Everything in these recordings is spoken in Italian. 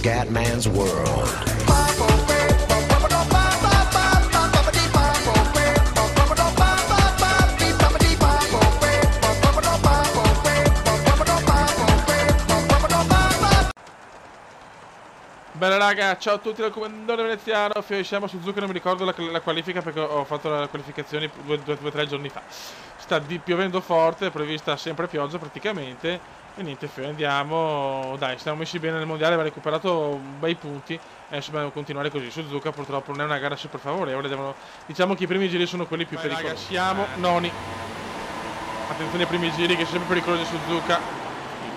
Scatman's World. Bella raga, ciao a tutti dal Comandante Veneziano. Siamo su Zucca, non mi ricordo la qualifica perché ho fatto le qualificazioni 2-3 giorni fa. Sta piovendo forte, è prevista sempre pioggia praticamente. E niente, andiamo. Dai, siamo messi bene nel mondiale, abbiamo recuperato bei punti. Adesso dobbiamo continuare così. Suzuka purtroppo non è una gara super favorevole. Diciamo che i primi giri sono quelli più pericolosi. Raga, siamo noni. Attenzione ai primi giri che sono sempre pericolosi su Suzuka.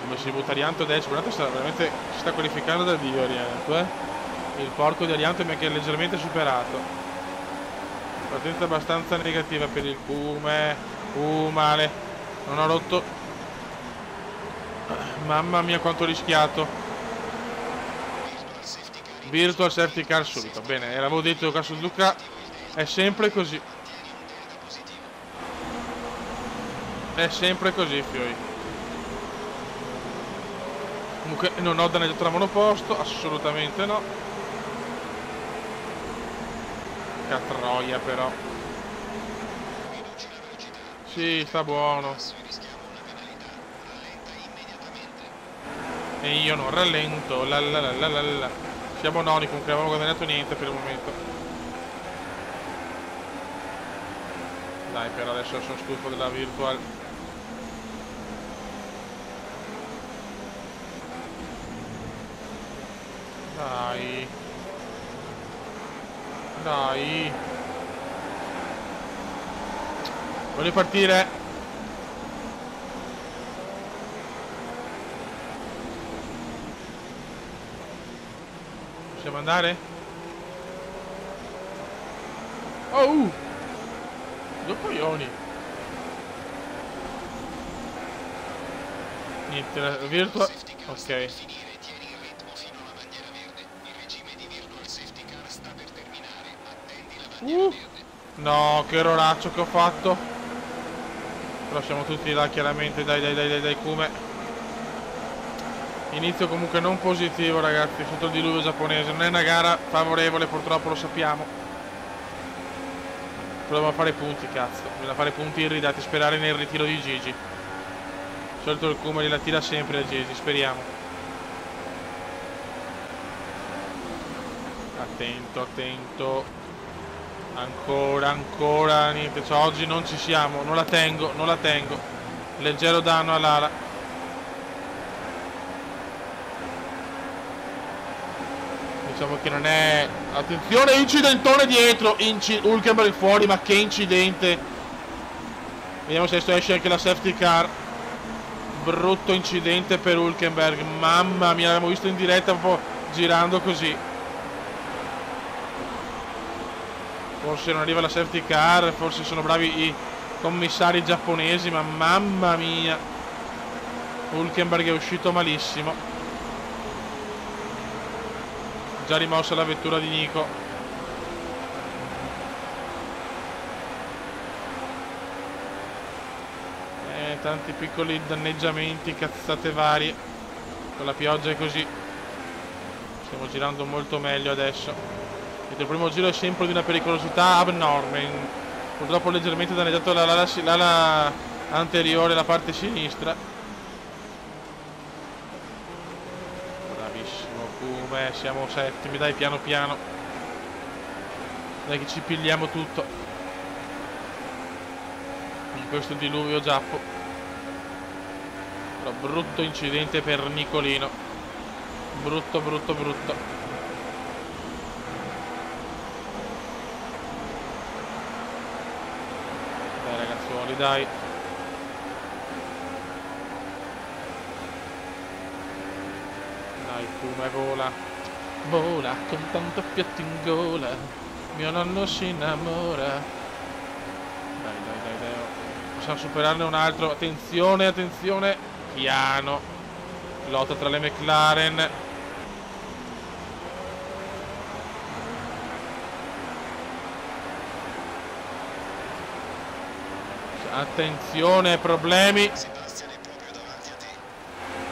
Come si butta Arianto adesso, guardate, veramente si sta qualificando da Dio Arianto, Il porco di Arianto mi ha leggermente superato. Partenza abbastanza negativa per il Kume. Male. Non ho rotto. Mamma mia quanto ho rischiato. Virtual safety car subito. Bene, l'avevo detto che Suzuka è sempre così. È sempre così, fioi. Comunque non ho danneggiato la monoposto, assolutamente no. Catroia però. Sì, sta buono. E io non rallento, la. Siamo noni, comunque non avevamo guadagnato niente per il momento. Dai, però adesso sono stufo della virtual. Dai. Dai. Voglio partire. Possiamo andare? Oh! Due coglioni. Niente, la virtua. Ok. No, che erroraccio che ho fatto. Però siamo tutti là chiaramente. Dai Kume. Inizio comunque non positivo ragazzi sotto il diluvio giapponese. Non è una gara favorevole, purtroppo lo sappiamo. Proviamo a fare punti, cazzo. Bisogna fare punti irridati, sperare nel ritiro di Gigi. Di solito il Kume la tira sempre a Gigi, speriamo. Attento. Ancora, niente, cioè, oggi non ci siamo, non la tengo. Leggero danno all'ala. Diciamo che non è... Attenzione, incidentone dietro, Hülkenberg fuori, ma che incidente. Vediamo se adesso esce anche la safety car. Brutto incidente per Hülkenberg, mamma mia, l'abbiamo visto in diretta un po' girando così. Forse non arriva la safety car, forse sono bravi i commissari giapponesi, ma mamma mia. Hülkenberg è uscito malissimo. Già rimossa la vettura di Nico. Tanti piccoli danneggiamenti, cazzate varie. Con la pioggia è così. Stiamo girando molto meglio adesso. Il primo giro è sempre di una pericolosità abnorme. Purtroppo leggermente danneggiato l'ala anteriore, la parte sinistra. Bravissimo Kume, siamo settimi, dai, piano. Dai che ci pigliamo tutto. In questo diluvio giappo. Però brutto incidente per Nicolino. Brutto. Dai. Dai Kume, vola con tanto piatto in gola, mio nonno si innamora. Dai. Possiamo superarne un altro. Attenzione, piano. Lotta tra le McLaren. Attenzione, problemi.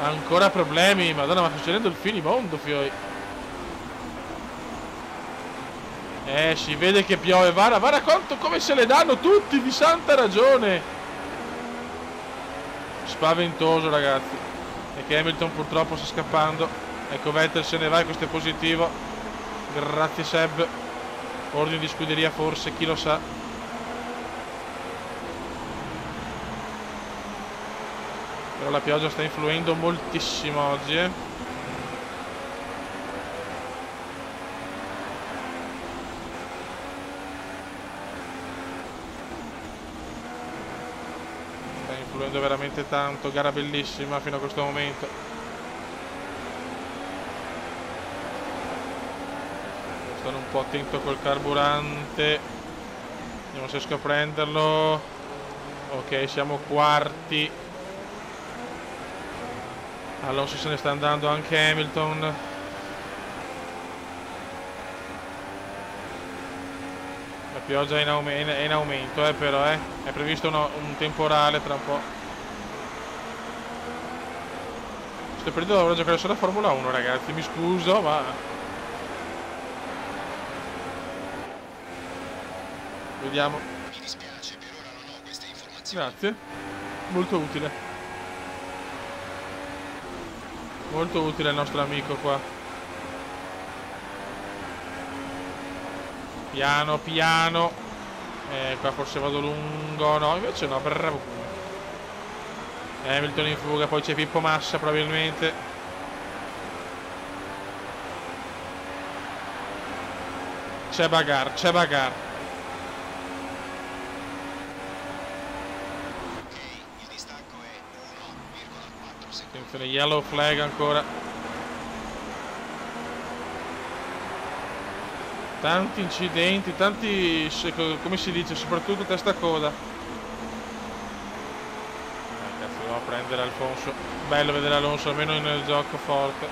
Ancora problemi. Madonna, ma sta succedendo il finimondo, fioi. Si vede che piove. Guarda quanto, come se le danno tutti, di santa ragione. Spaventoso, ragazzi. E che Hamilton purtroppo sta scappando. Ecco, Vettel se ne va e questo è positivo. Grazie Seb. Ordine di scuderia forse, chi lo sa. Però la pioggia sta influendo moltissimo oggi, influendo veramente tanto. Gara bellissima fino a questo momento. Devo stare un po' attento col carburante. Vediamo se riesco a prenderlo. Ok, siamo quarti. Alonso se ne sta andando, anche Hamilton. La pioggia è in aumento, però è previsto un temporale tra un po'. Questo periodo dovrò giocare solo a Formula 1, ragazzi, mi scuso, ma vediamo. Mi dispiace, per ora non ho queste informazioni. Grazie, molto utile. Molto utile il nostro amico qua. Piano piano. Qua forse vado lungo. No, invece no, bravo. Hamilton in fuga, poi c'è Pippo Massa probabilmente. C'è bagarre, c'è bagarre. Ok, il distacco è 1,4 secondi. Attenzione, yellow flag ancora. Tanti incidenti, tanti, come si dice, soprattutto testa a coda. Cazzo, devo prendere Alfonso. Bello vedere Alonso almeno nel gioco forte.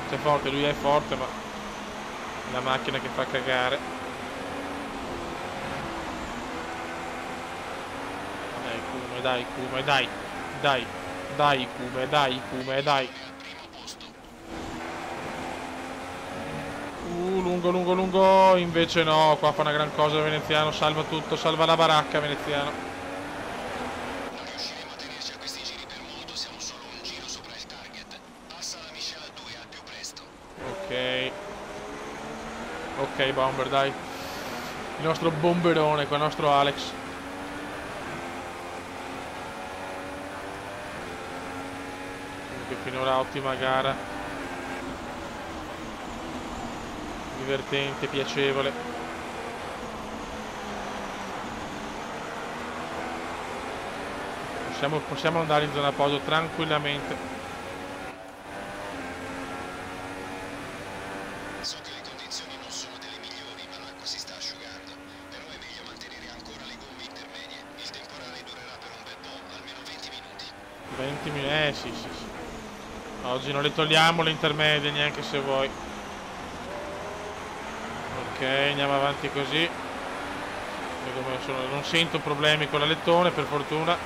Cioè forte, lui è forte, ma la macchina che fa cagare. Dai Kuma, dai. Dai Kuma. Lungo. Invece no, qua fa una gran cosa Veneziano. Salva tutto, salva la baracca Veneziano. Non riusciremo a tenerci a questi giri per molto, siamo solo un giro sopra il target. Passa la miscela 2 al più presto. Ok, Bomber, dai. Il nostro bomberone qua, il nostro Alex. Comunque finora ottima gara. Divertente, piacevole. Possiamo andare in zona podio tranquillamente. So che le condizioni non sono delle migliori, ma l'acqua si sta asciugando. Però è meglio mantenere ancora le gomme intermedie. Il temporale durerà per un bel po', almeno 20 minuti. 20 minuti, sì. Oggi non le togliamo le intermedie neanche se vuoi. Ok, andiamo avanti così. Non sento problemi con la lettone, per fortuna.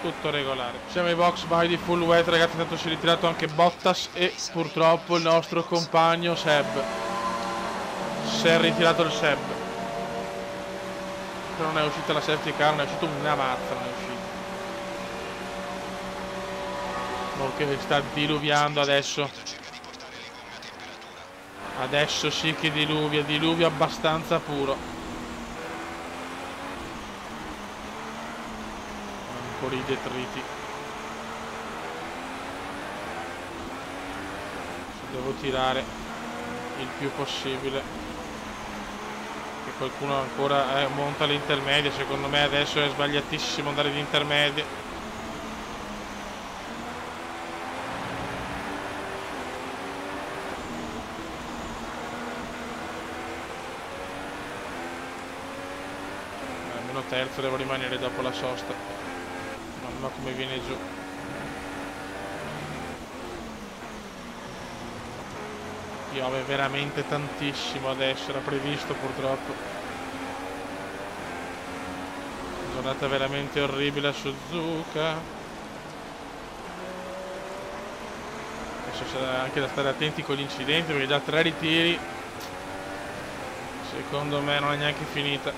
Tutto regolare. Siamo ai box by di full wet, ragazzi. Intanto si è ritirato anche Bottas e purtroppo il nostro compagno Seb. Si è ritirato il Seb. Però non è uscita la safety car, non è uscita una mazza, non è uscita. Ok, sta diluviando adesso. Adesso sì che diluvia abbastanza puro. Ancora i detriti. Devo tirare il più possibile. Che qualcuno ancora monta l'intermedia. Secondo me adesso è sbagliatissimo andare in intermedia. Terzo devo rimanere dopo la sosta. Mamma come viene giù. Piove veramente tantissimo adesso, era previsto purtroppo. Giornata veramente orribile a Suzuka. Adesso c'è anche da stare attenti con gli incidenti perché già 3 ritiri. Secondo me non è neanche finita.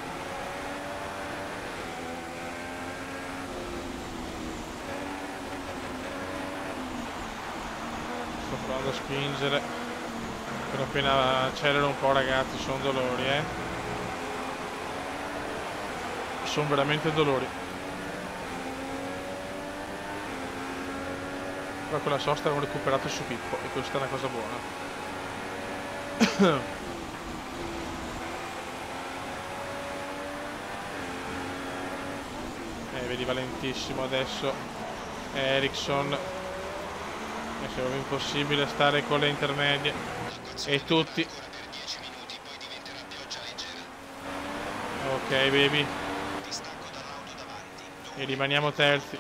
Sto provando a spingere, però appena accelero un po', ragazzi, sono dolori, sono veramente dolori. Però con la sosta hanno recuperato su Pippo e questa è una cosa buona. Vedi valentissimo adesso Ericsson, è proprio impossibile stare con le intermedie e tutti. Ok baby, e rimaniamo terzi.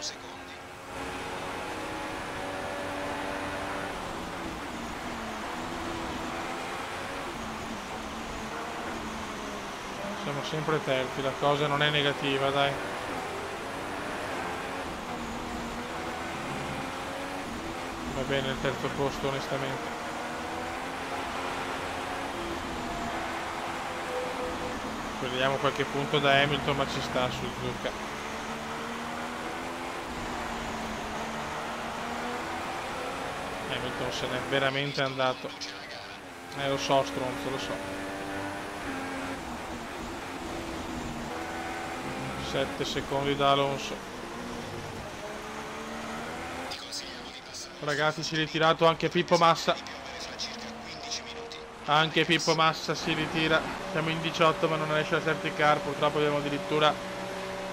Siamo sempre terzi, la cosa non è negativa, dai. Va bene il terzo posto, onestamente. Perdiamo qualche punto da Hamilton, ma ci sta su Zucca. Hamilton se n'è veramente andato. Lo so, stronzo, lo so. 7 secondi da Alonso. Ragazzi, si è ritirato anche Pippo Massa. Anche Pippo Massa si ritira. Siamo in 18 ma non riesce la safety car. Purtroppo abbiamo addirittura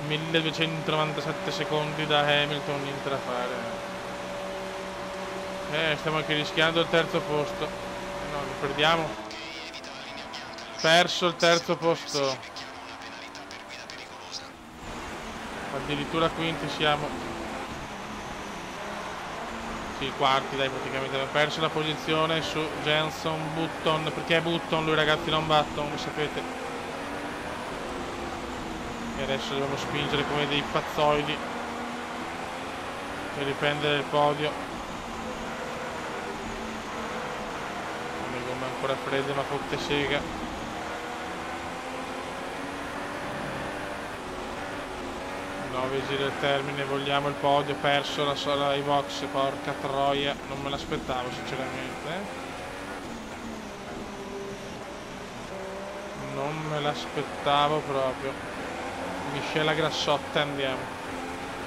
1297 secondi da Hamilton. Niente da fare. Stiamo anche rischiando il terzo posto. No, lo perdiamo. Perso il terzo posto. Addirittura quinti siamo. Sì, quarti, dai, praticamente abbiamo perso la posizione su Jenson Button, perché è Button lui, ragazzi, non Button, lo sapete. E adesso dobbiamo spingere come dei pazzoidi per riprendere il podio. Le gomme ancora fredde ma fotte sega. 9 giri al termine, vogliamo il podio, perso la sola ai box, porca troia, non me l'aspettavo sinceramente. Non me l'aspettavo proprio. Miscela Grassotta, andiamo.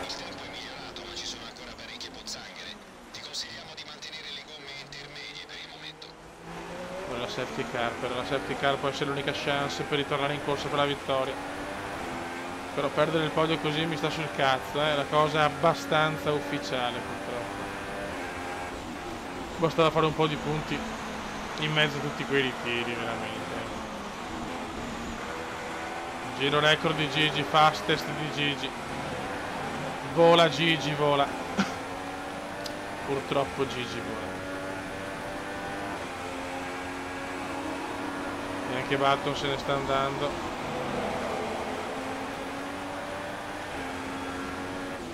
Il tempo è migliorato, ma ci sono ancora parecchie pozzanghere. Ti consigliamo di mantenere le gomme intermedie per il momento. Per la safety car, per la safety car può essere l'unica chance per ritornare in corsa per la vittoria. Però perdere il podio così mi sta sul cazzo, è la cosa abbastanza ufficiale purtroppo. Bastava fare un po' di punti in mezzo a tutti quei ritiri, veramente. Giro record di Gigi, fastest di Gigi. Vola Gigi, vola. Purtroppo Gigi vola. E anche Button se ne sta andando.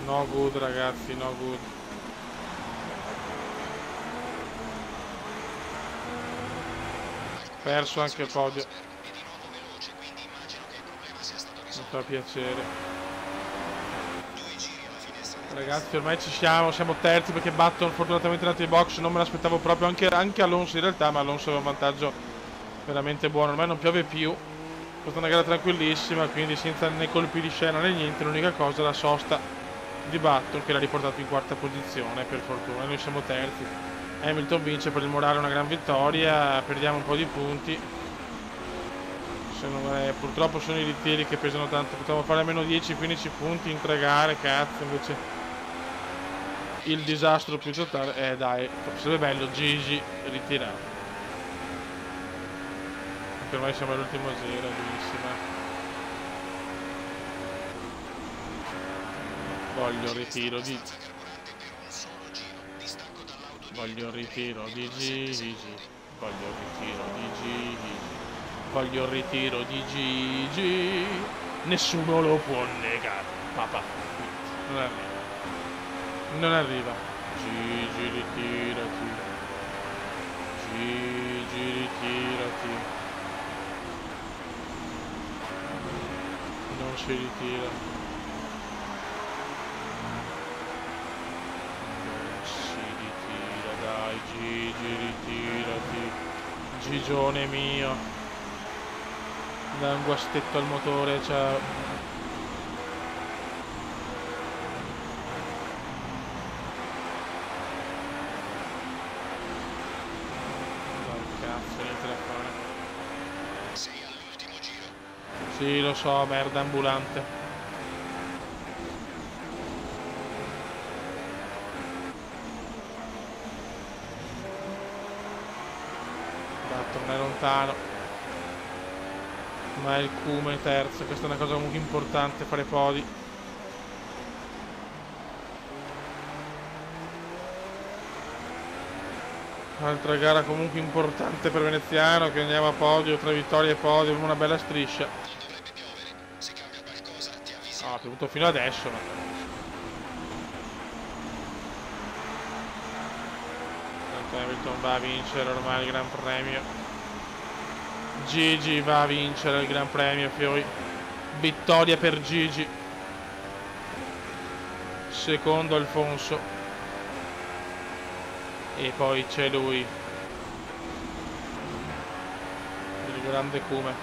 No good, ragazzi, no good. Perso anche il podio. Mi fa piacere. Ragazzi, ormai ci siamo terzi perché Button fortunatamente è andato in box, non me l'aspettavo proprio, anche Alonso in realtà, ma Alonso aveva un vantaggio veramente buono. Ormai non piove più, è stata una gara tranquillissima, quindi senza né colpi di scena né niente. L'unica cosa è la sosta di Button che l'ha riportato in quarta posizione, per fortuna. Noi siamo terzi. Hamilton vince, per il morale una gran vittoria, perdiamo un po' di punti. Purtroppo sono i ritiri che pesano tanto, potevamo fare almeno 10-15 punti in 3 gare, cazzo, invece il disastro più totale. Dai, sarebbe bello Gigi ritirato. Anche ormai siamo all'ultimo giro, bellissima. Voglio il ritiro di Gigi. Voglio il ritiro di Gigi. Voglio il ritiro di Gigi. Nessuno lo può negare. Papà. Non arriva. Gigi, ritirati. Gigi, ritirati. non si ritira. Non si ritira, dai Gigi, ritirati. Gigione mio. Da un guastetto al motore, ciao. Dai cazzo, niente da fare. Sei all'ultimo giro. Sì, lo so, merda ambulante. Da tornare lontano. Ma è il Cume terzo, questa è una cosa comunque importante, fare podi. Altra gara comunque importante per Veneziano, che andiamo a podio, 3 vittorie e podio, una bella striscia. Non dovrebbe piovere. Se cambia qualcosa ti No, avvisiamo. ha piovuto fino adesso, ma... Tanto Hamilton va a vincere ormai il Gran Premio. Gigi va a vincere il Gran Premio, Fiori. Vittoria per Gigi. Secondo Alfonso. E poi c'è lui. Il grande Cume.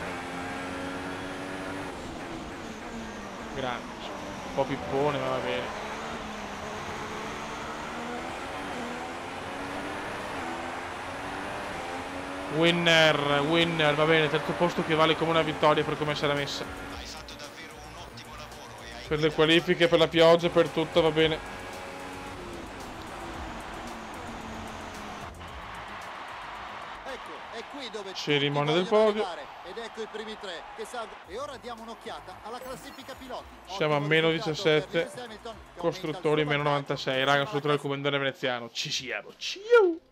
Grande. Un po' pippone, ma va bene. Winner, va bene, terzo posto che vale come una vittoria per come sarà messa. Hai fatto davvero un ottimo lavoro e hai Per le qualifiche, per la pioggia, per tutto, va bene. Ecco, è qui dove Cerimonia tutti del vogliono podio. arrivare. Ed ecco i primi tre che salgono. E ora diamo un'occhiata alla classifica piloti. Siamo a Ottimo meno risultato per 17, Lewis Hamilton, che aumenta il costruttori suo meno vantaggio 96, rispetto raga, alla struttura del comandante veneziano. Ci siamo, ciao!